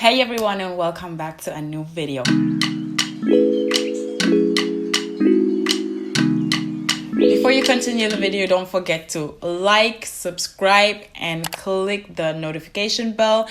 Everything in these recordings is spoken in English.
Hey everyone, and welcome back to a new video. Before you continue the video, don't forget to like, subscribe, and click the notification bell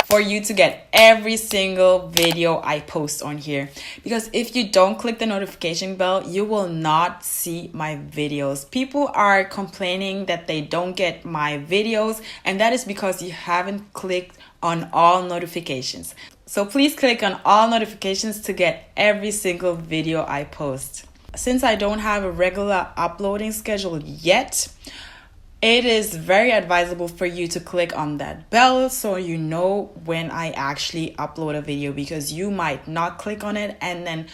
for you to get every single video I post on here. Because if you don't click the notification bell, you will not see my videos. People are complaining that they don't get my videos, and that is because you haven't clicked on all notifications. So please click on all notifications to get every single video I post. Since I don't have a regular uploading schedule yet, it is very advisable for you to click on that bell so you know when I actually upload a video, because you might not click on it and then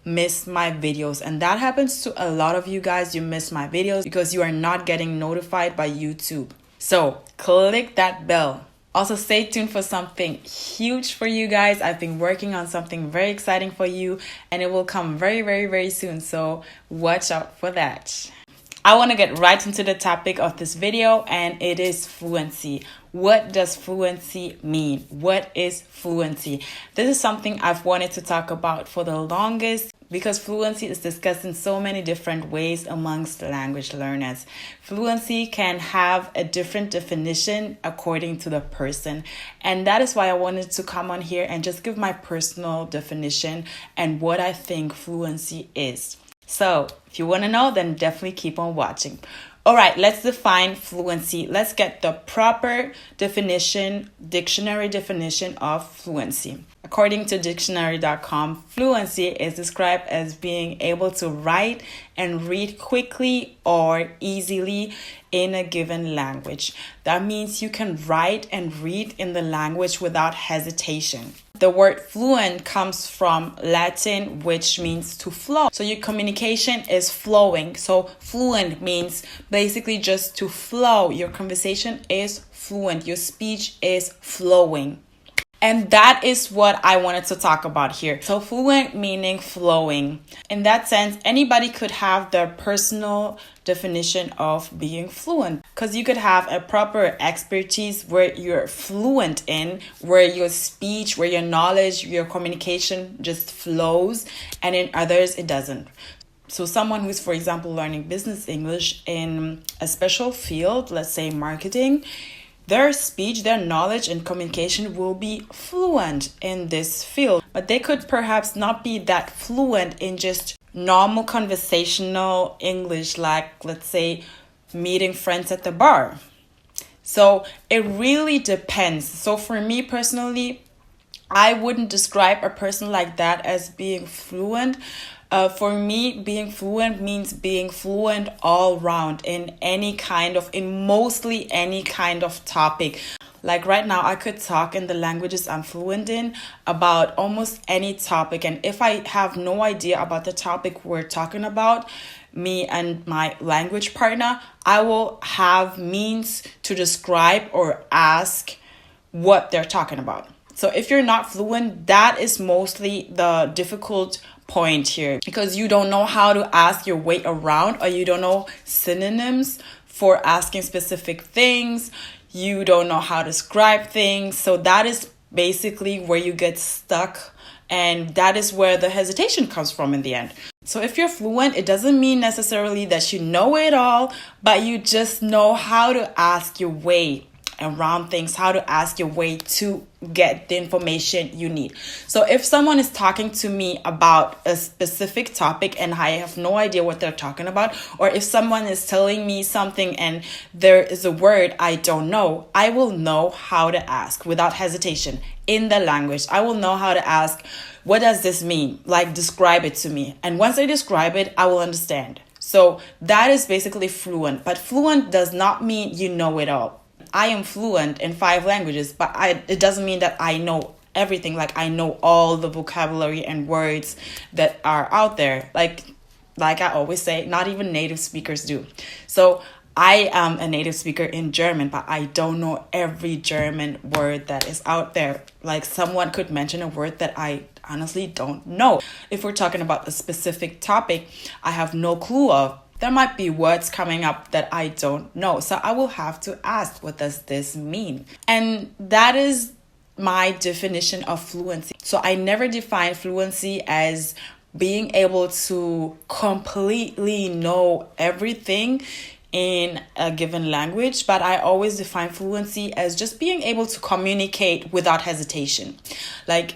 miss my videos. And that happens to a lot of you guys. You miss my videos because you are not getting notified by YouTube. So click that bell. Also, stay tuned for something huge for you guys. I've been working on something very exciting for you, and it will come very, very, very soon. So watch out for that. I want to get right into the topic of this video, and it is fluency. What does fluency mean? What is fluency? This is something I've wanted to talk about for the longest, because fluency is discussed in so many different ways amongst language learners. Fluency can have a different definition according to the person. And that is why I wanted to come on here and just give my personal definition and what I think fluency is. So if you want to know, then definitely keep on watching. All right, let's define fluency. Let's get the proper definition, dictionary definition of fluency. According to dictionary.com, fluency is described as being able to write and read quickly or easily in a given language. That means you can write and read in the language without hesitation. The word fluent comes from Latin, which means to flow. So your communication is flowing. So fluent means basically just to flow. Your conversation is fluent. Your speech is flowing. And that is what I wanted to talk about here. So fluent meaning flowing. In that sense, anybody could have their personal definition of being fluent, because you could have a proper expertise where you're fluent in, where your speech, where your knowledge, your communication just flows, and in others it doesn't. So someone who's, for example, learning business English in a special field, let's say marketing, their speech, their knowledge and communication will be fluent in this field, but they could perhaps not be that fluent in just normal conversational English, like let's say meeting friends at the bar. So it really depends. So for me personally, I wouldn't describe a person like that as being fluent. For me, being fluent means being fluent all round in mostly any kind of topic. Like right now, I could talk in the languages I'm fluent in about almost any topic. And if I have no idea about the topic we're talking about, me and my language partner, I will have means to describe or ask what they're talking about. So if you're not fluent, that is mostly the difficult point here, because you don't know how to ask your way around, or you don't know synonyms for asking specific things. You don't know how to describe things. So that is basically where you get stuck, and that is where the hesitation comes from in the end. So if you're fluent, it doesn't mean necessarily that you know it all, but you just know how to ask your way around things, how to ask your way to get the information you need. So if someone is talking to me about a specific topic and I have no idea what they're talking about, or if someone is telling me something and there is a word I don't know, I will know how to ask without hesitation in the language. I will know how to ask, what does this mean? Like, describe it to me. And once I describe it, I will understand. So that is basically fluent. But fluent does not mean you know it all. I am fluent in 5 languages, but it doesn't mean that I know everything. Like, I know all the vocabulary and words that are out there. Like I always say, not even native speakers do. So I am a native speaker in German, but I don't know every German word that is out there. Like, someone could mention a word that I honestly don't know. If we're talking about a specific topic, I have no clue of. There might be words coming up that I don't know. So I will have to ask, what does this mean? And that is my definition of fluency. So I never define fluency as being able to completely know everything in a given language, but I always define fluency as just being able to communicate without hesitation. Like,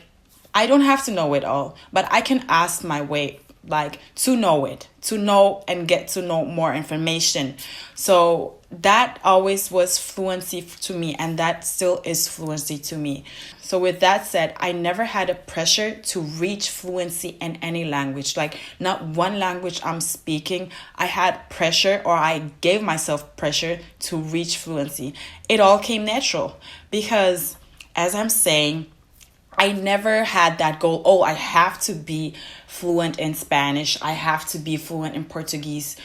I don't have to know it all, but I can ask my way, like, to know it, to know and get to know more information. So that always was fluency to me, and that still is fluency to me. So with that said, I never had a pressure to reach fluency in any language. Like, not one language I'm speaking, I had pressure, or I gave myself pressure to reach fluency. It all came natural because, as I'm saying, I never had that goal. Oh, I have to be fluent in Spanish. I have to be fluent in Portuguese.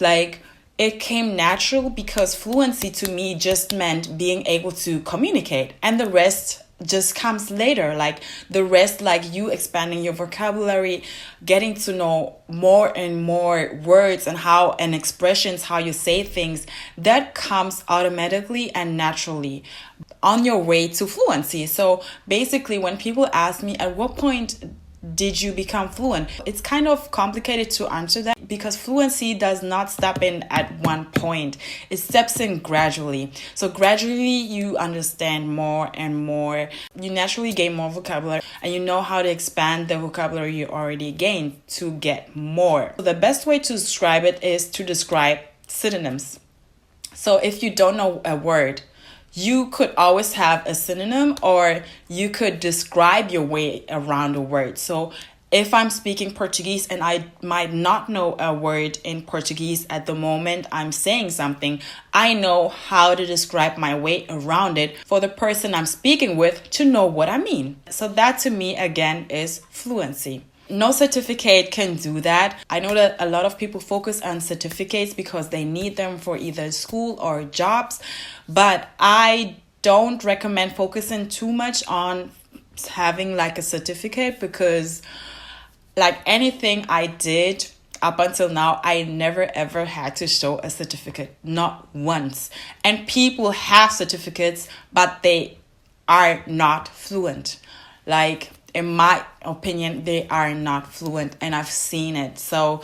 Like, it came natural because fluency to me just meant being able to communicate, and the rest just comes later. Like, the rest, like you expanding your vocabulary, getting to know more and more words and how and expressions, how you say things, that comes automatically and naturally on your way to fluency. So basically, when people ask me at what point did you become fluent, it's kind of complicated to answer that because fluency does not step in at one point. It steps in gradually. So gradually you understand more and more. You naturally gain more vocabulary, and you know how to expand the vocabulary you already gained to get more. So the best way to describe it is to describe synonyms. So if you don't know a word, you could always have a synonym, or you could describe your way around a word. So if I'm speaking Portuguese and I might not know a word in Portuguese at the moment I'm saying something, I know how to describe my way around it for the person I'm speaking with to know what I mean. So that to me, again, is fluency. No certificate can do that. I know that a lot of people focus on certificates because they need them for either school or jobs, but I don't recommend focusing too much on having like a certificate because, like anything I did up until now, I never ever had to show a certificate, not once. And people have certificates, but they are not fluent. Like, in my opinion, they are not fluent, and I've seen it. So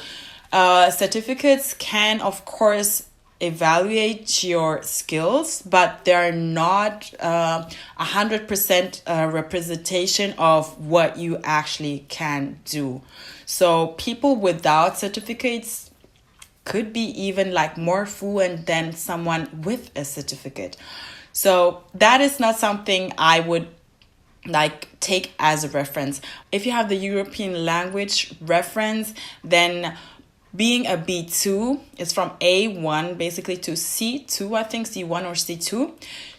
certificates can, of course, evaluate your skills, but they're not 100% representation of what you actually can do. So people without certificates could be even like more fluent than someone with a certificate. So that is not something I would like take as a reference. If you have the European language reference, then being a B2 is from A1 basically to C2, I think C1 or C2.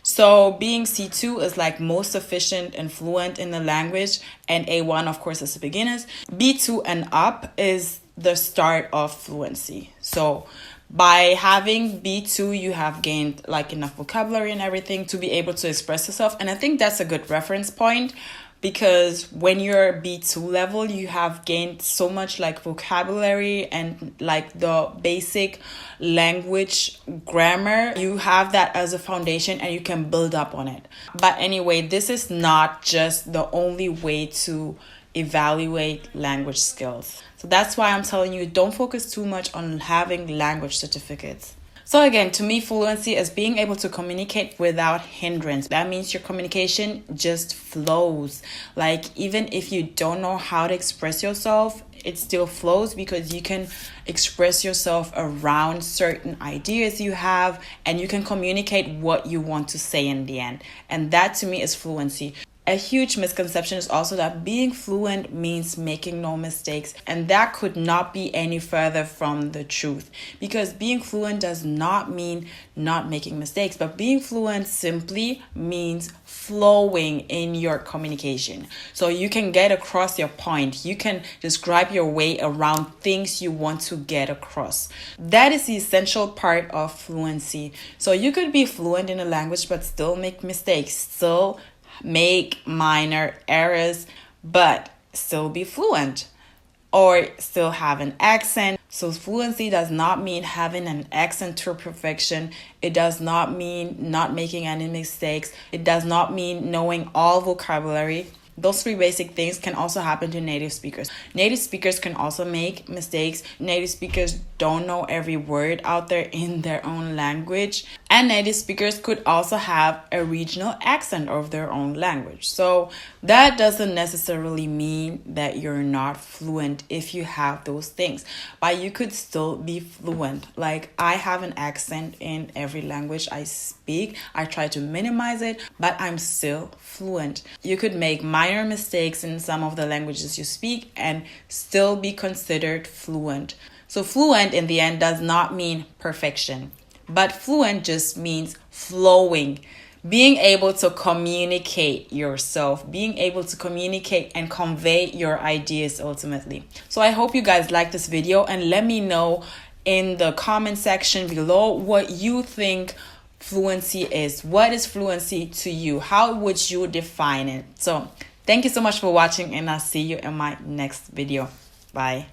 So being C2 is like most efficient and fluent in the language, and A1 of course is the beginners. B2 and up is the start of fluency. So by having B2, you have gained like enough vocabulary and everything to be able to express yourself. And I think that's a good reference point because when you're B2 level, you have gained so much like vocabulary and like the basic language grammar. You have that as a foundation and you can build up on it. But anyway, this is not just the only way to evaluate language skills. So that's why I'm telling you, don't focus too much on having language certificates. So again, to me, fluency is being able to communicate without hindrance. That means your communication just flows. Like, even if you don't know how to express yourself, it still flows because you can express yourself around certain ideas you have, and you can communicate what you want to say in the end. And that to me is fluency. A huge misconception is also that being fluent means making no mistakes, and that could not be any further from the truth, because being fluent does not mean not making mistakes, but being fluent simply means flowing in your communication. So you can get across your point, you can describe your way around things you want to get across. That is the essential part of fluency. So you could be fluent in a language but still make mistakes, still make minor errors, but still be fluent. or still have an accent. So fluency does not mean having an accent to perfection. It does not mean not making any mistakes. It does not mean knowing all vocabulary. Those three basic things can also happen to native speakers. Native speakers can also make mistakes. Native speakers don't know every word out there in their own language. And native speakers could also have a regional accent of their own language. So that doesn't necessarily mean that you're not fluent if you have those things. But you could still be fluent. Like, I have an accent in every language I speak. I try to minimize it, but I'm still fluent. You could make minor mistakes in some of the languages you speak and still be considered fluent. So fluent in the end does not mean perfection, but fluent just means flowing, being able to communicate yourself, being able to communicate and convey your ideas ultimately. So I hope you guys like this video, and let me know in the comment section below what you think fluency is. What is fluency to you? How would you define it? So thank you so much for watching, and I'll see you in my next video. Bye.